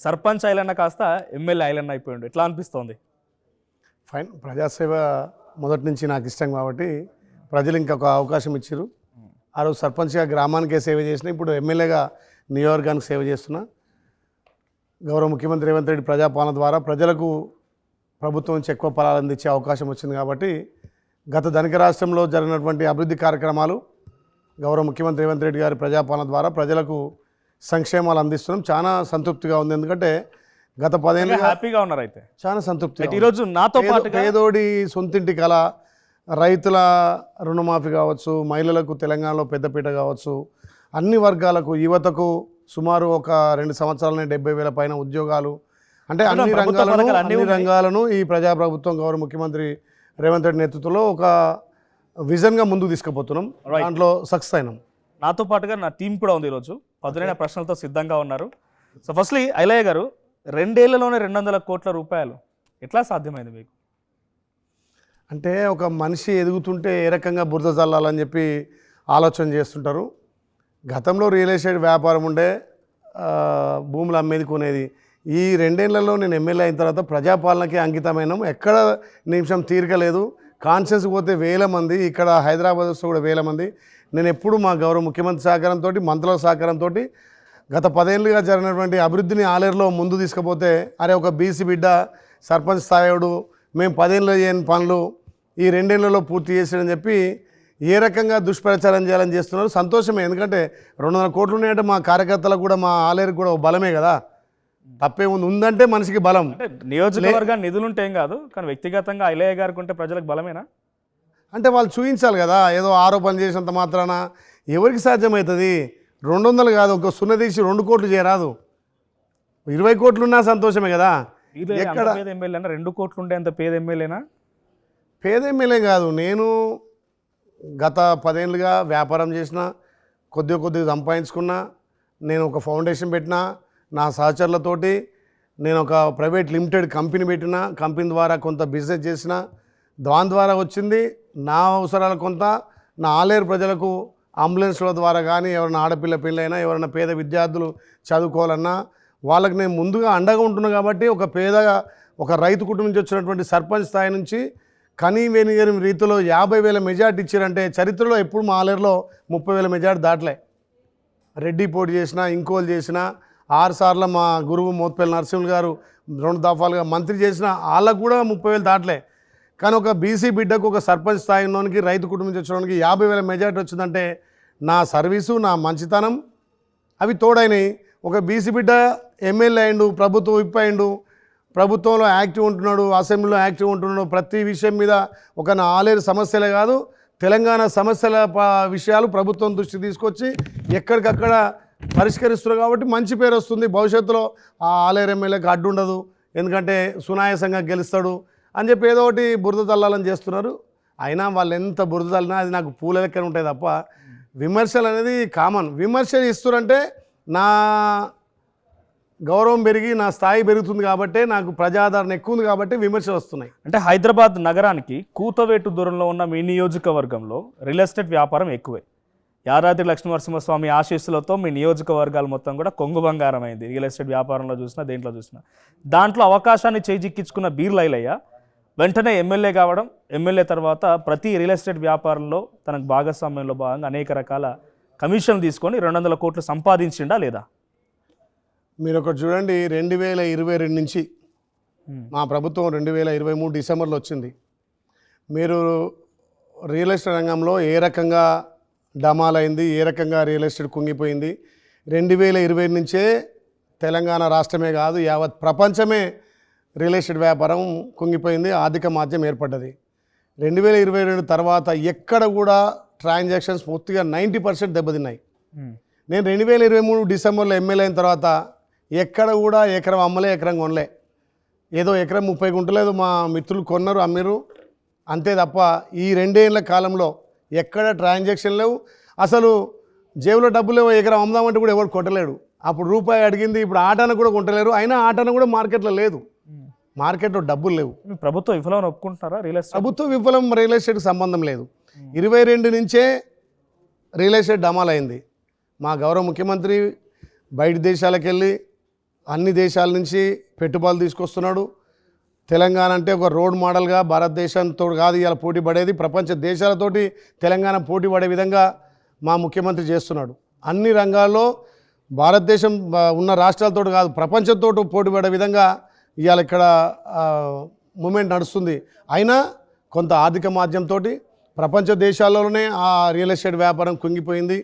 సర్పంచ్ ఐలన్న కాస్త ఎమ్మెల్యే ఐలన్న అయిపోయిండు, ఎట్లా అనిపిస్తోంది? ఫైన్. ప్రజాసేవ మొదటి నుంచి నాకు ఇష్టం కాబట్టి ప్రజలు ఇంకొక అవకాశం ఇచ్చారు. ఆ రోజు సర్పంచ్గా గ్రామానికే సేవ చేసిన, ఇప్పుడు ఎమ్మెల్యేగా నియోజకవర్గానికి సేవ చేస్తున్నా. గౌరవ ముఖ్యమంత్రి రేవంత్ రెడ్డి ప్రజాపాలన ద్వారా ప్రజలకు ప్రభుత్వం నుంచి ఎక్కువ ఫలాలు అందించే అవకాశం వచ్చింది కాబట్టి గత ధనిక రాష్ట్రంలో జరిగినటువంటి అభివృద్ధి కార్యక్రమాలు గౌరవ ముఖ్యమంత్రి రేవంత్ రెడ్డి గారి ప్రజాపాలన ద్వారా ప్రజలకు సంక్షేమాలు అందిస్తున్నాం. చాలా సంతృప్తిగా ఉంది. ఎందుకంటే గత 10 ఏళ్ళుగా హ్యాపీగా ఉన్నారు. అయితే చాలా సంతృప్తిగా ఉంది. ఈరోజు నాతో పాటు పేదోడి సొంతింటి కళ, రైతుల రుణమాఫీ కావచ్చు, మహిళలకు తెలంగాణలో పెద్దపీట కావచ్చు, అన్ని వర్గాలకు, యువతకు సుమారు ఒక 2 సంవత్సరాలనే 70,000 పైన ఉద్యోగాలు, అంటే అన్ని రంగాలను ఈ ప్రజాప్రభుత్వం గౌరవ ముఖ్యమంత్రి రేవంత్ రెడ్డి నేతృత్వంలో ఒక విజన్గా ముందుకు తీసుకుపోతున్నాం. దాంట్లో సక్సెస్ అయినాం. నాతో పాటుగా నా టీం కూడా ఉంది. ఈరోజు పదునైన ప్రశ్నలతో సిద్ధంగా ఉన్నారు. సో ఫస్ట్లీ ఐలయ్య గారు, 2 ఏళ్లలోనే 200 కోట్ల రూపాయలు ఎట్లా సాధ్యమైంది మీకు? అంటే ఒక మనిషి ఎదుగుతుంటే ఏ రకంగా బురద చల్లాలని చెప్పి ఆలోచన చేస్తుంటారు. గతంలో రియల్ ఎస్టేట్ వ్యాపారం ఉండే, భూములు అమ్మేది కొనేది. ఈ 2 ఏళ్లలో నేను ఎమ్మెల్యే అయిన తర్వాత ప్రజాపాలనకే అంకితమైనాం. ఎక్కడ నిమిషం తీరికలేదు. కాన్షియస్ పోతే 1000 మంది, ఇక్కడ హైదరాబాద్ వస్తే కూడా 1000 మంది. నేను ఎప్పుడు మా గౌరవ ముఖ్యమంత్రి సహకారంతో, మంత్రుల సహకారంతో గత 10 ఏళ్ళుగా జరిగినటువంటి అభివృద్ధిని ఆలేరులో ముందు తీసుకుపోతే, అరే ఒక బీసీ బిడ్డ సర్పంచ్ స్థాయిడు, మేము 10 ఏళ్ళు చేయని పనులు ఈ 2 ఏళ్లలో పూర్తి చేసాడని చెప్పి ఏ రకంగా దుష్ప్రచారం చేయాలని చేస్తున్నారు. సంతోషమే. ఎందుకంటే 200 కోట్లు ఉన్నాయంటే మా కార్యకర్తలకు కూడా, మా ఆలేరుకు కూడా బలమే కదా. తప్పే ఉందంటే మనిషికి బలం. నియోజకవర్గ నిధులుంటే ఏం కాదు, కానీ వ్యక్తిగతంగా ఐలయ్య గారికి ఉంటే ప్రజలకు బలమేనా? అంటే వాళ్ళు చూపించాలి కదా. ఏదో ఆరోపణ చేసినంత మాత్రాన ఎవరికి సాధ్యమవుతుంది? 200 కాదు, ఒక 0 తీసి 2 కోట్లు చేయరాదు. 20 కోట్లు ఉన్నా సంతోషమే కదా. ఎక్కడ పేద ఎమ్మెల్యే 2 కోట్లు ఉండే అంత పేద ఎమ్మెల్యేనా? పేద ఎమ్మెల్యే కాదు. నేను గత 10 ఏళ్ళుగా వ్యాపారం చేసిన, కొద్దిగా సంపాదించుకున్నా. నేను ఒక ఫౌండేషన్ పెట్టినా నా సహచరులతోటి. నేను ఒక ప్రైవేట్ లిమిటెడ్ కంపెనీ పెట్టిన, కంపెనీ ద్వారా కొంత బిజినెస్ చేసిన. దాని ద్వారా వచ్చింది నా అవసరాలు కొంత, నా ఆలేరు ప్రజలకు అంబులెన్స్ల ద్వారా కానీ, ఎవరైనా ఆడపిల్ల పెళ్ళైనా, ఎవరైనా పేద విద్యార్థులు చదువుకోవాలన్నా వాళ్ళకి నేను ముందుగా అండగా ఉంటున్నా. కాబట్టి ఒక రైతు కుటుంబం నుంచి వచ్చినటువంటి సర్పంచ్ స్థాయి నుంచి కనీ వెనిగని రీతిలో 50,000 మెజార్టీ ఇచ్చారంటే చరిత్రలో ఎప్పుడు మా ఆలేరులో 30,000 మెజార్టీ దాటలే. రెడ్డి పోటీ చేసిన, ఇంకోలు చేసిన, 6 సార్లు మా గురువు మోత్పల్లి నరసింహులు గారు 2 దఫాలుగా మంత్రి చేసిన, వాళ్ళకు కూడా 30,000 దాటలే. కానీ ఒక బీసీ బిడ్డకు, ఒక సర్పంచ్ స్థాయి ఉన్నోనికి, రైతు కుటుంబం నుంచి వచ్చినోనికి 50,000 మెజార్టీ వచ్చిందంటే నా సర్వీసు, నా మంచితనం అవి తోడైనవి. ఒక బీసీ బిడ్డ ఎమ్మెల్యే అయిండు, ప్రభుత్వం విప్ అయిండు, ప్రభుత్వంలో యాక్టివ్ ఉంటున్నాడు, అసెంబ్లీలో యాక్టివ్ ఉంటున్నాడు. ప్రతి విషయం మీద ఒక నా ఆలేరు సమస్యలే కాదు, తెలంగాణ సమస్యల విషయాలు ప్రభుత్వం దృష్టి తీసుకొచ్చి ఎక్కడికక్కడ పరిష్కరిస్తున్నారు. కాబట్టి మంచి పేరు వస్తుంది. భవిష్యత్తులో ఆ ఆలేరు ఎమ్మెల్యేకి అడ్డు ఉండదు, ఎందుకంటే సునాయాసంగా గెలుస్తాడు అని చెప్పి ఏదో ఒకటి బురద చల్లాలని చేస్తున్నారు. అయినా వాళ్ళు ఎంత బురద చల్లినా అది నాకు పూల లెక్కన ఉంటాయి తప్ప, విమర్శలు అనేది కామన్. విమర్శలు ఇస్తున్నారంటే నా గౌరవం పెరిగి, నా స్థాయి పెరుగుతుంది కాబట్టి, నాకు ప్రజాదరణ ఎక్కువ ఉంది కాబట్టి విమర్శలు వస్తున్నాయి. అంటే హైదరాబాద్ నగరానికి కూతవేటు దూరంలో ఉన్న మీ నియోజకవర్గంలో రియల్ ఎస్టేట్ వ్యాపారం ఎక్కువే. యాదాద్రి లక్ష్మీనరసింహస్వామి ఆశీస్సులతో మీ నియోజకవర్గాలు మొత్తం కూడా కొంగు బంగారం అయింది. రియల్ ఎస్టేట్ వ్యాపారంలో చూసినా, దేంట్లో చూసినా. దాంట్లో అవకాశాన్ని చేజిక్కించుకున్న బీర్ల ఐలయ్య వెంటనే ఎమ్మెల్యే కావడం, ఎమ్మెల్యే తర్వాత ప్రతి రియల్ ఎస్టేట్ వ్యాపారంలో తనకు భాగస్వామ్యంలో భాగంగా అనేక రకాల కమిషన్ తీసుకొని 200 కోట్లు సంపాదించిండా లేదా? మీరు ఒకటి చూడండి, 2022 నుంచి మా ప్రభుత్వం 2023 డిసెంబర్లో వచ్చింది. మీరు రియల్ ఎస్టేట్ రంగంలో ఏ రకంగా డమాలైంది, ఏ రకంగా రియల్ ఎస్టేట్ కుంగిపోయింది. 2020 నుంచే తెలంగాణ రాష్ట్రమే కాదు, యావత్ ప్రపంచమే రియల్ ఎస్టేట్ వ్యాపారం కుంగిపోయింది, ఆర్థిక మాధ్యం ఏర్పడ్డది. 2022 తర్వాత ఎక్కడ కూడా ట్రాన్సాక్షన్స్ పూర్తిగా 90% దెబ్బతిన్నాయి. నేను 2023 డిసెంబర్లో ఎమ్మెల్యే అయిన తర్వాత ఎక్కడ కూడా ఎకరం అమ్మలే, ఎకరం కొనలే. ఏదో ఎకరం 30 గుంటలేదు మా మిత్రులు కొన్నారు, అమ్మిరు, అంతే తప్ప ఈ 2 ఏళ్ల కాలంలో ఎక్కడ ట్రాన్సాక్షన్ లేవు. అసలు జేబులో డబ్బులు లేవు, ఎకరం అమ్ముదామంటే కూడా ఎవరు కొట్టలేడు. అప్పుడు రూపాయి అడిగింది, ఇప్పుడు ఆటాన కూడా కొంటలేరు. అయినా ఆటాన కూడా మార్కెట్లో లేదు, మార్కెట్లో డబ్బులు లేవు. ప్రభుత్వం విఫలం ఒప్పుకుంటున్నారా? ప్రభుత్వ విఫలం రియల్ ఎస్టేట్కి సంబంధం లేదు. 22 నుంచే రియల్ ఎస్టేట్ డమాల్ అయింది. మా గౌరవ ముఖ్యమంత్రి బయట దేశాలకు వెళ్ళి అన్ని దేశాల నుంచి పెట్టుబడులు తీసుకొస్తున్నాడు. తెలంగాణ అంటే ఒక రోడ్ మోడల్గా భారతదేశంతో కాదు ఇవాళ పోటీ పడేది, ప్రపంచ దేశాలతోటి తెలంగాణ పోటీ పడే విధంగా మా ముఖ్యమంత్రి చేస్తున్నాడు. అన్ని రంగాల్లో భారతదేశం ఉన్న రాష్ట్రాలతో కాదు ప్రపంచంతో పోటీ పడే విధంగా ఇవాళ ఇక్కడ మూమెంట్ నడుస్తుంది. అయినా కొంత ఆర్థిక మాధ్యంతో ప్రపంచ దేశాల్లోనే ఆ రియల్ ఎస్టేట్ వ్యాపారం కుంగిపోయింది.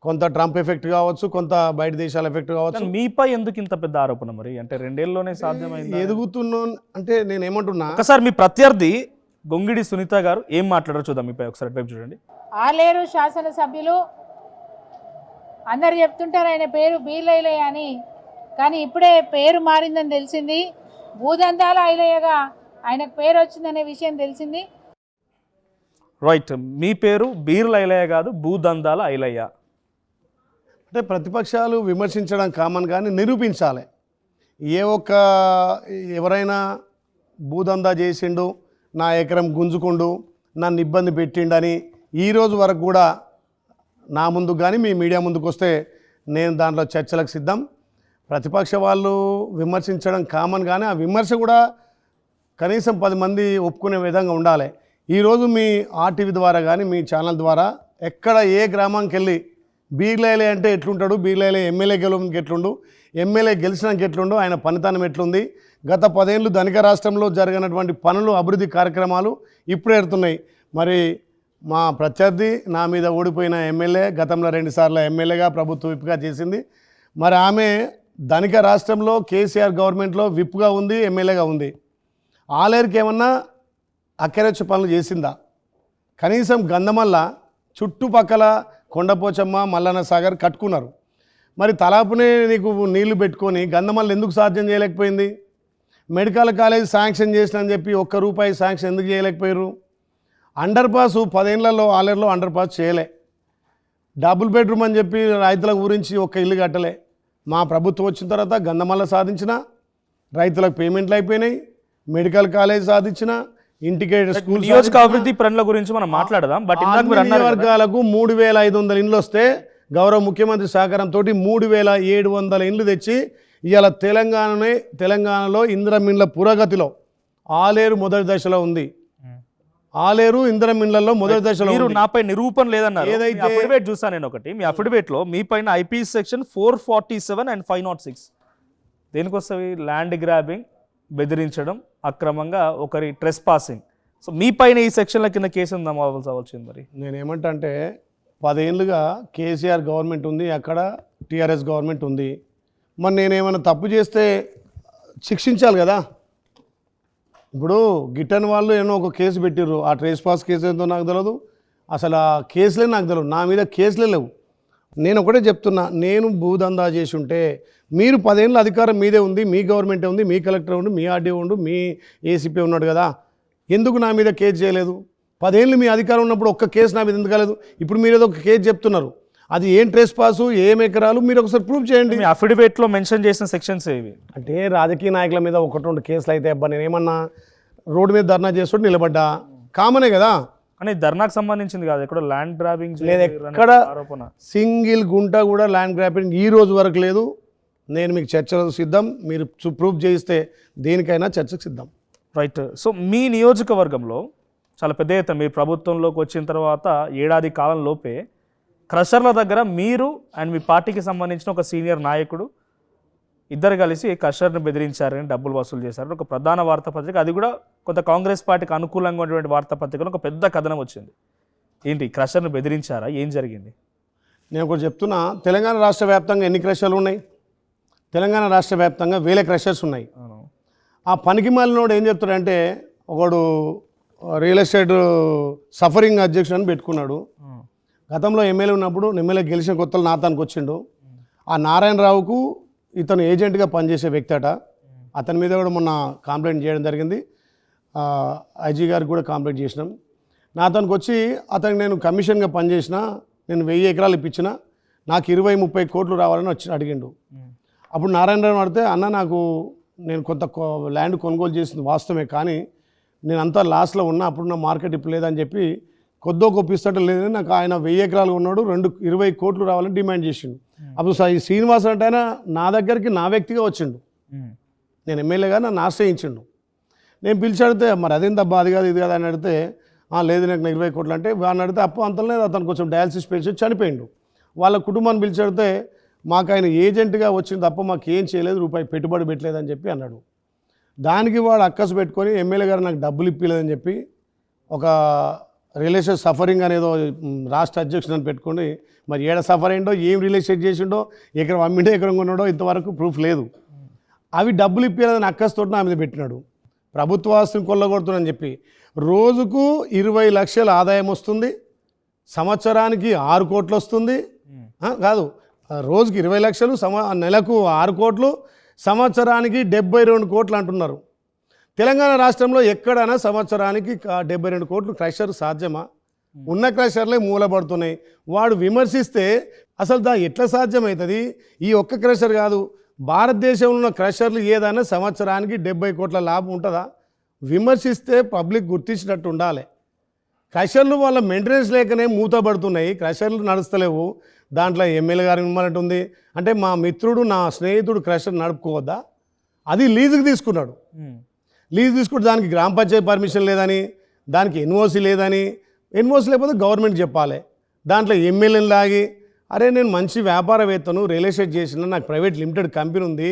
కొంత ట్రంప్ ఎఫెక్ట్ కావచ్చు, కొంత బయట దేశాల ఎఫెక్ట్ కావచ్చు. మీపై ఎందుకు ఇంత పెద్ద ఆరోపణ మరి? అంటే 2 ఏళ్ళలోనే సాధ్యమైంది. ఎదుగుతున్నా అంటే నేను ఏమంటున్నా, ఒకసారి మీ ప్రత్యర్థి గొంగిడి సునీత గారు ఏం మాట్లాడారో చూద్దాం. మీపై ఒకసారి వైపు చూడండి. ఆలేరు శాసనసభ్యులు అందరు చెప్తుంటారు ఆయన పేరు బీర్లైలయ్య అని, కానీ ఇప్పుడే పేరు మారిందని తెలిసింది. భూదందాల ఐలయ్యగా ఆయనకు పేరు వచ్చిందనే విషయం తెలిసింది. రైట్, మీ పేరు బీర్ల ఐలయ్య కాదు, భూదందాల ఐలయ్య. అంటే ప్రతిపక్షాలు విమర్శించడం కామన్ కానీ నిరూపించాలి. ఎవరైనా భూదందా చేసిండు, నా ఎకరం గుంజుకుండు, నన్ను ఇబ్బంది పెట్టిండని ఈరోజు వరకు కూడా నా ముందుకు కానీ మీ మీడియా ముందుకు వస్తే నేను దాంట్లో చర్చలకు సిద్ధం. ప్రతిపక్ష వాళ్ళు విమర్శించడం కామన్ కానీ ఆ విమర్శ కూడా కనీసం 10 మంది ఒప్పుకునే విధంగా ఉండాలి. ఈరోజు మీ ఆర్టీవీ ద్వారా కానీ మీ ఛానల్ ద్వారా ఎక్కడ ఏ గ్రామానికి వెళ్ళి బీర్లైలే అంటే ఎట్లుంటాడు, బీర్లైలే ఎమ్మెల్యే గెలవడానికి ఎట్లుండు, ఎమ్మెల్యే గెలిచినాక ఎట్లుండు, ఆయన పనితనం ఎట్లుంది, గత 10 ఏళ్ళు ధనిక రాష్ట్రంలో జరిగినటువంటి పనులు అభివృద్ధి కార్యక్రమాలు ఇప్పుడు ఎడుతున్నాయి. మరి మా ప్రత్యర్థి నా మీద ఓడిపోయిన ఎమ్మెల్యే గతంలో 2 సార్లు ఎమ్మెల్యేగా ప్రభుత్వ విప్గా చేసింది. మరి ఆమె ధనిక రాష్ట్రంలో కేసీఆర్ గవర్నమెంట్లో విప్గా ఉంది, ఎమ్మెల్యేగా ఉంది. ఆలేరుకి ఏమన్నా అక్కరొచ్చే పనులు చేసిందా? కనీసం గంధమల్ల చుట్టుపక్కల కొండపోచమ్మ, మల్లన్న సాగర్ కట్టుకున్నారు. మరి తలాపునే నీకు నీళ్లు పెట్టుకొని గంధమల్ల ఎందుకు సాధ్యం చేయలేకపోయింది? మెడికల్ కాలేజ్ శాంక్షన్ చేసినని చెప్పి ₹1 శాంక్షన్ ఎందుకు చేయలేకపోయారు? అండర్ పాస్ 10 ఏళ్లలో ఆలేరులో అండర్ పాస్ చేయలే. డబుల్ బెడ్రూమ్ అని చెప్పి రైతుల గురించి ఒక్క ఇల్లు కట్టలే. మా ప్రభుత్వం వచ్చిన తర్వాత గంధమల్ల సాధించిన, రైతులకు పేమెంట్లు అయిపోయినాయి, మెడికల్ కాలేజ్ సాధించిన, ఇంటిగ్రేటెడ్ స్కూల్ నియోజకాభివృద్ధి పనుల గురించి మనం మాట్లాడదాం. బట్ వర్గాలకు 3,500 ఇండ్లు వస్తే గౌరవ ముఖ్యమంత్రి సహకారంతో 3,700 ఇండ్లు తెచ్చి ఇవాళ తెలంగాణలో ఇందిరమిండ్ల పురోగతిలో ఆలేరు మొదటి దశలో ఉంది. ఆలేరు ఇందిరమిండ్లలో మొదటి దశలో. మీరు నాపై నిరూపణ లేదన్నారు. ఏదైతే అఫిడవిట్ చూసాను నేను ఒకటి, మీ అఫిడవిట్ లో మీ పైన ఐపీ సెక్షన్ 447 and 506 దేనికొస్తాయి? ల్యాండ్ గ్రాబింగ్, బెదిరించడం, అక్రమంగా ఒకరి ట్రెస్ పాసింగ్. సో మీ పైన ఈ సెక్షన్ల కింద కేసు నమోదవలసింది. మరి నేనేమంటా అంటే 10 ఏళ్ళుగా కేసీఆర్ గవర్నమెంట్ ఉంది, అక్కడ టీఆర్ఎస్ గవర్నమెంట్ ఉంది. మరి నేనేమైనా తప్పు చేస్తే శిక్షించాలి కదా. ఇప్పుడు గిట్టని వాళ్ళు ఏమో ఒక కేసు పెట్టిర్రు, ఆ ట్రేస్ పాస్ కేసు ఏందో నాకు తెలియదు, అసలు ఆ కేసులే నాకు తెలియదు, నా మీద కేసులే లేవు. నేను ఒకటే చెప్తున్నా, నేను భూదందా చేసి ఉంటే మీరు 10 ఏళ్ళ అధికారం మీదే ఉంది, మీ గవర్నమెంటే ఉంది, మీ కలెక్టర్ ఉండు, మీ ఆర్డీఓ ఉండు, మీ ఏసీపీ ఉన్నాడు కదా, ఎందుకు నా మీద కేసు చేయలేదు? 10 ఏళ్ళు మీ అధికారం ఉన్నప్పుడు ఒక్క కేసు నా మీద ఎందుకు కాలేదు? ఇప్పుడు మీరు ఏదో ఒక కేసు చెప్తున్నారు, అది ఏం ట్రేస్ పాసు, ఏం ఎకరాలు, మీరు ఒకసారి ప్రూవ్ చేయండి. మీ అఫిడవిట్లో మెన్షన్ చేసిన సెక్షన్స్ ఏవి? అంటే రాజకీయ నాయకుల మీద 1-2 కేసులు అయితే అబ్బా నేనేమన్నా రోడ్డు మీద ధర్నా చేస్తుంటే నిలబడ్డా కామనే కదా. అని ధర్నాకు సంబంధించింది కాదు, ఎక్కడ ల్యాండ్ గ్రాబింగ్ లేదు, ఎక్కడ సింగిల్ గుంట కూడా ల్యాండ్ గ్రాబింగ్ ఈ రోజు వరకు లేదు. నేను మీకు చర్చలకు సిద్ధం, మీరు ప్రూఫ్ చేయిస్తే దేనికైనా చర్చకు సిద్ధం. రైట్. సో మీ నియోజకవర్గంలో చాలా పెద్ద ఎత్తున మీరు ప్రభుత్వంలోకి వచ్చిన తర్వాత ఏడాది కాలం లోపే క్రషర్ల దగ్గర మీరు అండ్ మీ పార్టీకి సంబంధించిన ఒక సీనియర్ నాయకుడు ఇద్దరు కలిసి క్రషర్ని బెదిరించారని, డబ్బులు వసూలు చేశారని ఒక ప్రధాన వార్తాపత్రిక, అది కూడా కొంత కాంగ్రెస్ పార్టీకి అనుకూలంగా ఉన్నటువంటి వార్తాపత్రికలో ఒక పెద్ద కథనం వచ్చింది. ఏంటి, క్రషర్ని బెదిరించారా? ఏం జరిగింది? నేను ఒకటి చెప్తున్నా, తెలంగాణ రాష్ట్ర వ్యాప్తంగా ఎన్ని క్రషర్లు ఉన్నాయి? తెలంగాణ రాష్ట్ర వ్యాప్తంగా 1000 క్రషర్స్ ఉన్నాయి. ఆ పనికి మాలినోడు ఏం చెప్తాడంటే, ఒకడు రియల్ ఎస్టేట్ సఫరింగ్ అధ్యక్షుడు అని పెట్టుకున్నాడు. గతంలో ఎమ్మెల్యే ఉన్నప్పుడు ఎమ్మెల్యే గెలిచిన కొత్తలు నాతానికి వచ్చిండు. ఆ నారాయణరావుకు ఇతను ఏజెంట్గా పనిచేసే వ్యక్తి అట. అతని మీద కూడా మొన్న కంప్లైంట్ చేయడం జరిగింది. ఐజీ గారికి కూడా కంప్లైంట్ చేసినాం. నాతానికి వచ్చి అతనికి నేను కమిషన్గా పనిచేసిన, నేను 1000 ఎకరాలు ఇప్పించిన, నాకు 20-30 కోట్లు రావాలని వచ్చి అడిగిండు. అప్పుడు నారాయణరావు అడిగితే, అన్న నేను కొంత ల్యాండ్ కొనుగోలు చేసింది వాస్తవమే, కానీ నేను అంతా లాస్లో ఉన్నా, అప్పుడు నా మార్కెట్ ఇప్పుడు లేదని చెప్పి కొద్దో గొప్పిస్తాడు లేదని నాకు ఆయన 1000 ఎకరాలు ఉన్నాడు, 20 కోట్లు రావాలని డిమాండ్ చేసిండు. అప్పుడు ఈ శ్రీనివాస్ అంటే ఆయన నా దగ్గరికి నా వ్యక్తిగా వచ్చిండు. నేను ఎమ్మెల్యేగా నన్ను ఆశ్రయించిండు. నేను పిలిచి అడిగితే మరి అదేందబ్బా అది కాదు ఇది కాదు అని అడిగితే లేదు నాకు 20 కోట్లు అంటే వాడిని అడిగితే అప్పు అంతలోనే అతను కొంచెం డయాలసిస్ పేషెంట్ చనిపోయిండు. వాళ్ళ కుటుంబాన్ని పిలిచి అడిగితే మాకు ఆయన ఏజెంట్గా వచ్చింది తప్ప మాకు ఏం చేయలేదు, రూపాయి పెట్టుబడి పెట్టలేదని చెప్పి అన్నాడు. దానికి వాడు అక్కసు పెట్టుకొని ఎమ్మెల్యే గారు నాకు డబ్బులు ఇప్పలేదని చెప్పి ఒక రిలేషన్ సఫరింగ్ అనేదో రాష్ట్ర అధ్యక్షుడు పెట్టుకొని మరి ఏడ సఫర్ అయిండో ఏం రిలేషన్ చేసిండో ఎకరం అమ్మిండో ఎకరం కొన్నాడో ఇంతవరకు ప్రూఫ్ లేదు. అవి డబ్బులు ఇప్పలేదని అక్కసుతో నా మీద పెట్టినాడు. ప్రభుత్వ ఆస్తిని కొల్లగొడుతున్నాని చెప్పి రోజుకు 20 లక్షల ఆదాయం వస్తుంది, సంవత్సరానికి 6 కోట్లు వస్తుంది. కాదు, రోజుకి 20 లక్షలు, నెలకు 6 కోట్లు, సంవత్సరానికి 72 కోట్లు అంటున్నారు. తెలంగాణ రాష్ట్రంలో ఎక్కడైనా సంవత్సరానికి 72 కోట్లు క్రషర్ సాధ్యమా? ఉన్న క్రషర్లే మూలపడుతున్నాయి. వాడు విమర్శిస్తే అసలు ఎట్లా సాధ్యమవుతుంది? ఈ ఒక్క క్రషర్ కాదు, భారతదేశంలో ఉన్న క్రషర్లు ఏదైనా సంవత్సరానికి 70 కోట్ల లాభం ఉంటుందా? విమర్శిస్తే పబ్లిక్ గుర్తించినట్టు ఉండాలి. క్రషర్లు వాళ్ళ మెయింటెనెన్స్ లేకనే మూతపడుతున్నాయి, క్రషర్లు నడుస్తలేవు. దాంట్లో ఎమ్మెల్యే గారు ఇవ్వాలంటే ఉంది అంటే మా మిత్రుడు నా స్నేహితుడు క్రషర్ నడుపుకోవద్దా? అది లీజుకి తీసుకున్నాడు. లీజు తీసుకుంటే దానికి గ్రామ పంచాయతీ పర్మిషన్ లేదని, దానికి ఎన్ఓసి లేదని, ఎన్ఓసి లేకపోతే గవర్నమెంట్ చెప్పాలి. దాంట్లో ఎమ్మెల్యేని లాగి అరే నేను మంచి వ్యాపారవేత్తను, రియల్ ఎస్టేట్ చేసిన, నాకు ప్రైవేట్ లిమిటెడ్ కంపెనీ ఉంది,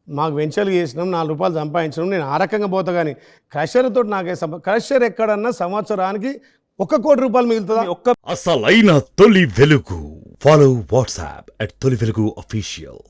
మాకు వెంచర్లు చేసినాం, 4 రూపాయలు సంపాదించినాం, నేను ఆ రకంగా పోతా. కానీ క్రషర్తో నాకే క్రషర్ ఎక్కడన్నా సంవత్సరానికి 1 కోటి రూపాయలు మిగులుతుందా? అసలైన తొలి వెలుగు. ఫాలో వాట్సాప్ @తొలి వెలుగు అఫీషియల్.